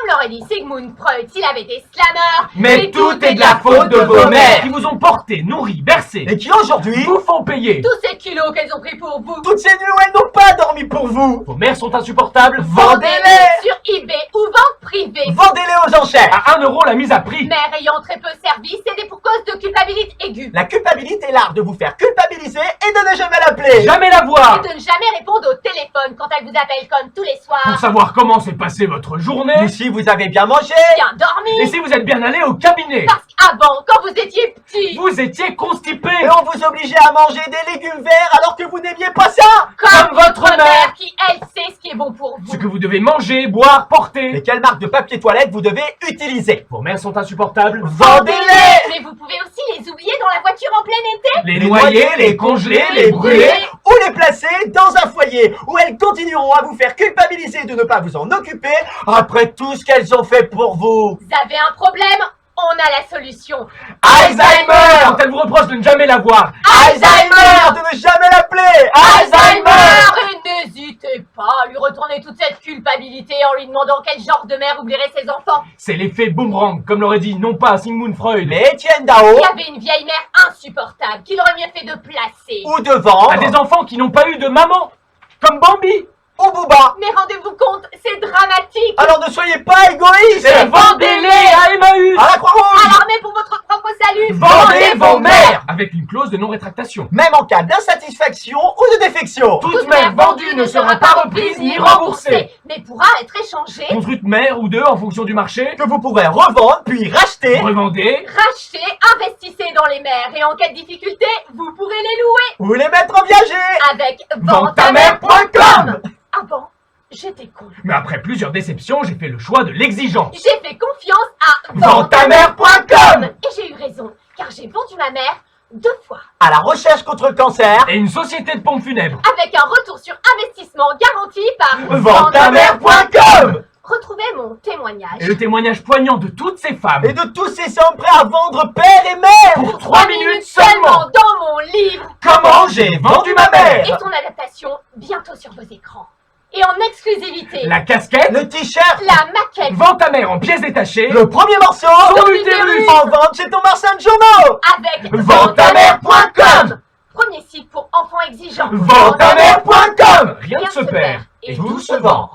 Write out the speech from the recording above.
Comme l'aurait dit Sigmund Freud s'il avait été slammer. Mais tout est de la faute de vos mères qui vous ont porté, nourri, bercé Et qui aujourd'hui vous font payer. Tous ces kilos qu'elles ont pris pour vous. toutes ces nuits où elles n'ont pas dormi pour vous. Vos mères sont insupportables. Vendez-les sur eBay ou vente privée. Vendez-les aux enchères. À 1 euro la mise à prix. Mère ayant très peu servi, cédez pour cause de culpabilité aiguë. La culpabilité est l'art de vous faire culpabiliser et de ne jamais l'appeler. Jamais la Et voir. de ne jamais répondre au téléphone quand elle vous appelle comme tous les soirs. Pour savoir comment s'est passée votre journée. Ou si vous avez bien mangé. Bien dormi. Et si vous êtes bien allé au cabinet. Parce qu'avant, quand vous étiez petit, Vous étiez constipé. Et on vous obligeait à manger des légumes verts alors que vous n'aimiez pas ça. Comme votre mère. qui, elle, sait ce qui est bon pour vous. Ce que vous devez manger, boire, porter. Et quelle marque de papier toilette vous devez utiliser? Vos mères sont insupportables. Vendez-les. Mais vous pouvez aussi les oublier dans la voiture en plein été. Les noyer, les congeler, les brûler. Ou les placer dans un foyer où elles continueront à vous faire culpabiliser de ne pas vous en occuper après tout ce qu'elles ont fait pour vous. Vous avez un problème? On a la solution. Alzheimer. Quand elle vous reproche de ne jamais la voir. Alzheimer. De ne jamais l'appeler. Alzheimer. Et n'hésitez pas à lui retourner toute cette culpabilité en lui demandant quel genre de mère oublierait ses enfants. C'est l'effet boomerang, comme l'aurait dit non pas Sigmund Freud, Mais Étienne Dao. Il y avait une vieille mère insupportable qu'il aurait mieux fait de placer. Ou de vendre. à des enfants qui n'ont pas eu de maman, comme Bambi. Ou Booba. Mais rendez-vous compte, c'est dramatique. Alors ne soyez pas égoïste. Et vendez-les à Emmaüs. À la Croix-Rouge. Alarmez pour votre propre salut. Vendez vos mères avec une clause de non-rétractation. Même en cas d'insatisfaction ou de défection. Toute mère vendue ne sera pas reprise ni remboursée. mais pourra être échangée, Contre une mère ou deux en fonction du marché. Que vous pourrez revendre puis racheter. Revendez. rachetée, investissez dans les mers et en cas de difficulté, vous pourrez les louer Ou les mettre en viager. avec Ventamère.com. Avant, j'étais con. Mais après plusieurs déceptions, j'ai fait le choix de l'exigence. J'ai fait confiance à Ventamère.com. et j'ai eu raison, car j'ai vendu ma mère 2 fois, À la recherche contre le cancer. Et une société de pompes funèbres. avec un retour sur investissement garanti par Ventamère.com. Retrouvez mon témoignage. Et le témoignage poignant de toutes ces femmes. Et de tous ces hommes prêts à vendre père et mère. Pour 3 minutes seulement. dans mon livre Comment j'ai vendu ma et mère. son adaptation bientôt sur vos écrans. Et en exclusivité, La casquette. Le t-shirt. la maquette Vends ta mère en pièces détachées. Le premier morceau. Son utérus. En vente chez Thomas Saint-Journaux. avec Ventamère.com. Premier site pour enfants exigeants. Ventamère.com. Rien ne se perd. et Tout se vend.